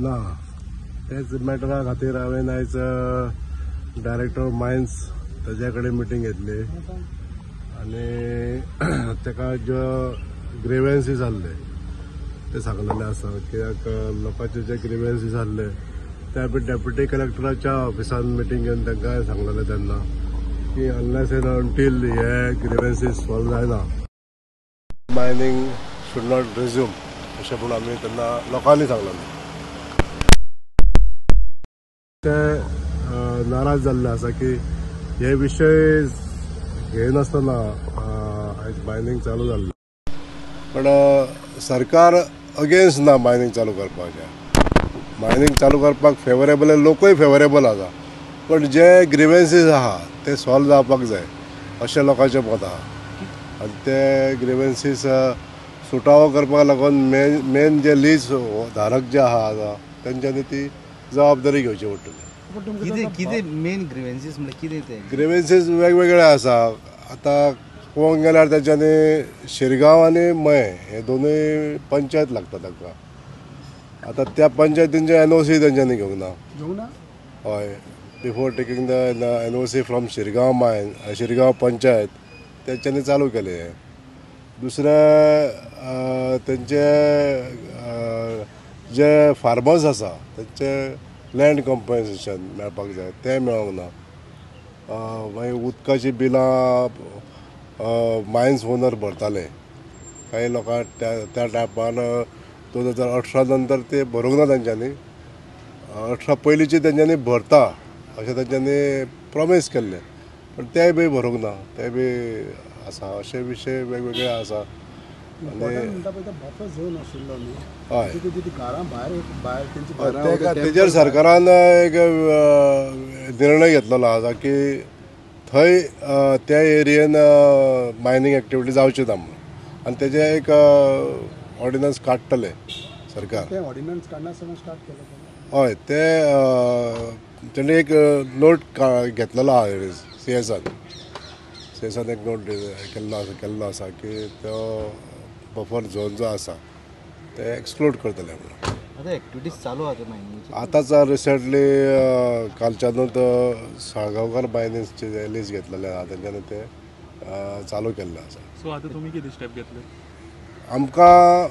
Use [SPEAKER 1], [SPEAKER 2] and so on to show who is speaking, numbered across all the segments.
[SPEAKER 1] ना तेच मॅटरा खातीर हांवें आयज डायरेक्टर ऑफ मायन्स ताजे कडेन मिटींग घेतली आनी ताका ज्यो ग्रेव्हन्सीस आहले ते सांगलेले आसा कित्याक लोकांचे जे ग्रेव्हन्सीस आहले ते आमी डेप्युटी कलेक्टराच्या ऑफिसान मिटींग घेवन तांकां सांगलेले तेन्ना की अनलेस एंड अंटील हे ग्रेव्हन्सीस सॉल्व जायना मायनिंग शूड नॉट रिज्यूम अशें म्हणून आमी तेन्ना लोकांनी सांगलेलें ते नाराज जाल्ले आसा की हे विशय घेनासतना आयज मायनिंग चालू जाल्लें पण सरकार अगेन्स्ट ना मायनिंग चालू करपाचें मायनिंग चालू करपाक फेवरेबल लोकूय फेवरेबल आसा पण जे ग्रिव्हन्सीस आहा ते सॉल्व जावपाक जाय अशें लोकांचें मत आहा आनी ते ग्रिव्हन्सीस सुटावो करपाक लागून मेन जे लीज धारक जे आहा तेंच्यांनी ती जबाबदारी घेवची पडटली
[SPEAKER 2] मेन ग्रिव्हन्सीस म्हणजे कितें ते
[SPEAKER 1] ग्रिव्हन्सीस वेगवेगळे आसा आतां पळोवंक गेल्यार तेंच्यांनी शिरगांव आनी मये हे दोनूय पंचायत लागता तांकां आतां त्या पंचायतींचे NOC तेंच्यांनी घेवंक ना हय before taking the NOC from Shirgaon मायन शिरगांव पंचायत तेंच्यांनी चालू केले दुसरे तेंचे जे फार्मर्स आसा तेंचे लँड कॉम्पन्सेशन मेळपाक जाय तें मेळोंक ना मागीर उदकाची बिलां मायन्स ओनर भरताले काही लोकां त्या टायमान 2018 नंतर ते भरूंक ना तेंच्यांनी 18 पयलींची तेंच्यांनी भरता अशें तेंच्यांनी प्रॉमीस केल्लें पण तेय बी भरूंक ना ते बी आसा अशे विशय वेगवेगळे आसा तेजेर सरकारान एक निर्णय घेतलेलो आसा की थंय त्या एरियेन मायनिंग एक्टिविटी जावची ना म्हणून आनी तेजे एक ऑर्डिनन्स काडटले सरकार हय तेणें एक नोट घेतलेलो आहा सीएसान एक नोट केल्लो आसा की तो बफर झोन जो आसा ते एक्सक्लूड करतले म्हणून
[SPEAKER 2] एक्टिविटीज चालू आहा
[SPEAKER 1] आतांच रिसेंटली कालच्यानूच साळगांवकर मायनिंगचे लीज घेतलेले आहा तेंच्यांनी ते चालू केल्ले आसा
[SPEAKER 3] सो आतां तुमी कितें स्टेप घेतले
[SPEAKER 1] आमकां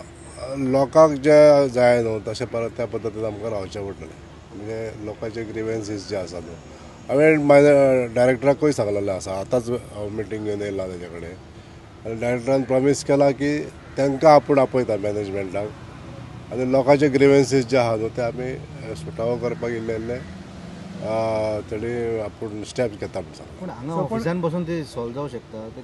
[SPEAKER 1] लोकांक जे जाय न्हू तशें परत त्या पद्दतीन आमकां रावचें पडटलें म्हणजे लोकांचे ग्रिव्हन्सीस जे आसा न्हू हांवें डायरेक्टराकूय सांगलेलें आसा आतांच मिटींग घेवन येयला तेजे कडेन आनी डायरेक्टरान प्रॉमीस केला की तांकां आपूण आपयता मॅनेजमेंटाक आनी लोकांचे ग्रिव्हन्सीस जे आहा न्हू ते आमी सुटावो करपाक इल्ले तेणी आपूण स्टेप्स घेता म्हणून सांगलें
[SPEAKER 2] पूण हांगा ऑफिसान बसून ते सॉल्व जावं शकता ते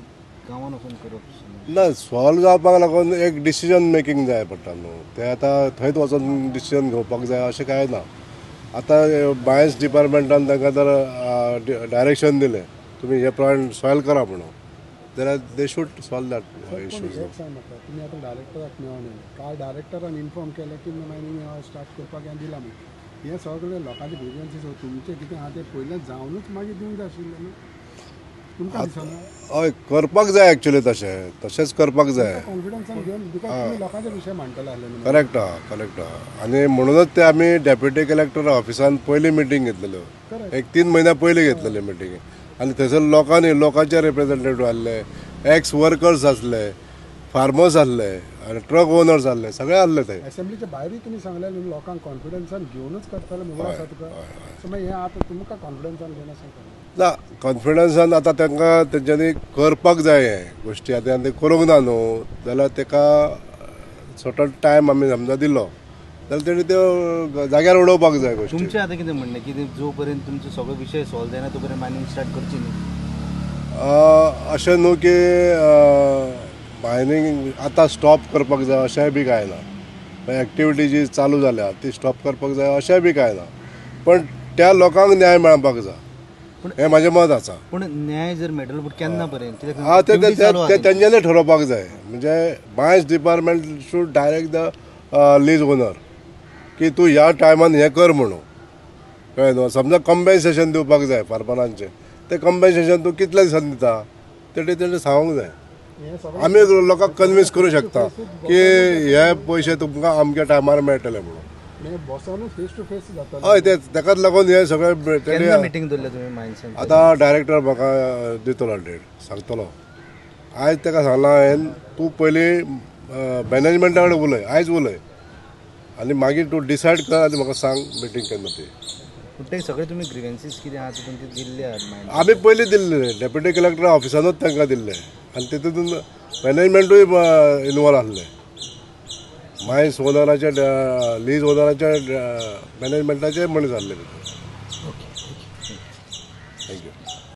[SPEAKER 2] गांवान वचून करप
[SPEAKER 1] ना सॉल्व जावपाक लागून एक डिसिजन मेकींग जाय पडटा न्हू ते आतां थंयच वचून डिसिजन घेवपाक जाय अशें कांय ना आतां मायन्स डिपार्टमेंटान तांकां जर डायरेक्शन दिलें तुमी हे प्रमाणे सॉल्व करा म्हणून जाल्यार they should solve that issues
[SPEAKER 4] तुमी आतां डायरेक्टराक मेळोन काल डायरेक्टरान इन्फॉर्म केलें की मायनिंग स्टार्ट करपाक हें दिलां म्हणून हे सगळे लोकांचे ग्रिव्हन्सीस तुमचें कितें आहा तें पयलें जावनूच मागीर दिवंक जाय आशिल्लें न्हू तुमकां दिसना
[SPEAKER 1] हय करपाक जाय एक्चुली तशेंच करपाक जाय
[SPEAKER 4] कॉन्फिडन्सान घेवन बिकॉज तुमी लोकांचे विशय मांडटले आसले
[SPEAKER 1] करेक्ट आहा आनी म्हणूनच ते आमी डेप्युटी कलेक्टर ऑफिसान पयली मिटींग घेतलेल्यो एक 3 म्हयन्या पयलीं घेतलेली मिटींग आनी थंयसर लोकांचे रिप्रेझेंटेटिव्ह आसले एक्स वर्कर्स आसले फार्मर्स आसले आनी ट्रक ओनर्स आसले सगळे आसले थंय
[SPEAKER 4] असेंब्लीच्या भायरूय तुमी सांगलें न्हू लोकांक कॉन्फिडन्सान घेवनूच करतले म्हणून आसा तुका सो मागीर हें आतां तुमकां कॉन्फिडन्सान घेवन
[SPEAKER 1] ना कॉन्फिडन्सान आतां तांकां तेंच्यांनी करपाक जाय हे गोश्टी आतां ते करूंक ना न्हू जाल्यार ताका सर्टन टायम आमी समजा दिलो जाल्यार तेणी त्यो जाग्यार उडोवपाक जाय गोश्टी
[SPEAKER 2] तुमचें आतां कितें म्हणणें की जो पर्यंत तुमचो सगळो विशय सॉल्व जायना तो पर्यंत मायनिंग स्टार्ट करची न्ही
[SPEAKER 1] अशें न्हू की मायनिंग आतां स्टॉप करपाक जाय अशेंय बी कांय ना एक्टिविटी जी चालू जाल्या ती स्टॉप करपाक जाय अशेंय बी कांय ना पण त्या लोकांक न्याय मेळपाक जाय हें म्हाजें मत आसा
[SPEAKER 2] पूण न्याय जर मेळटलो पूण केन्ना पर्यंत
[SPEAKER 1] ते तेंच्यांनी ठरोवपाक जाय म्हणजे mines department should direct the lease owner की तूं ह्या टायमान हें कर म्हणून कळ्ळें न्हू समजा कॉम्पेन्सेशन दिवपाक जाय फार्मरांचें तें कॉम्पेन्सेशन तूं कितल्या दिसांनी दिता तेणी सांगूंक जाय
[SPEAKER 4] हें सगळें
[SPEAKER 1] आमी लोकांक कन्विन्स करूं शकता की हे पयशे तुमकां अमक्या टायमार मेळटले म्हणून.
[SPEAKER 4] हें बसोनूच फेस टू फेस जाता.
[SPEAKER 1] हय तेकाच लागून हे सगळे
[SPEAKER 2] केन्ना मिटींग दवरल्या तुमी मायन्सान?
[SPEAKER 1] आतां डायरेक्टर म्हाका दितलो डेट सांगतलो. आयज ताका सांगलां हांवें तूं पयलीं मॅनेजमेंटा कडेन उलय, आयज उलय आनी मागीर तूं डिसायड कर आनी म्हाका सांग मिटींग केन्ना ती.
[SPEAKER 2] पूण ते सगळे तुमी ग्रिवेन्सीस कितें आहा तुमचे दिल्ले आहात मायन्स?
[SPEAKER 1] आमी पयलीं दिल्ले डेप्युटी कलेक्टर ऑफिसानूच तांकां दिल्ले आनी तितून मॅनेजमेंटूय इनवॉल्व आसले. मायन्स ओनराचे लीज ओनराचे मॅनेजमेंटाचे मनीस आसले.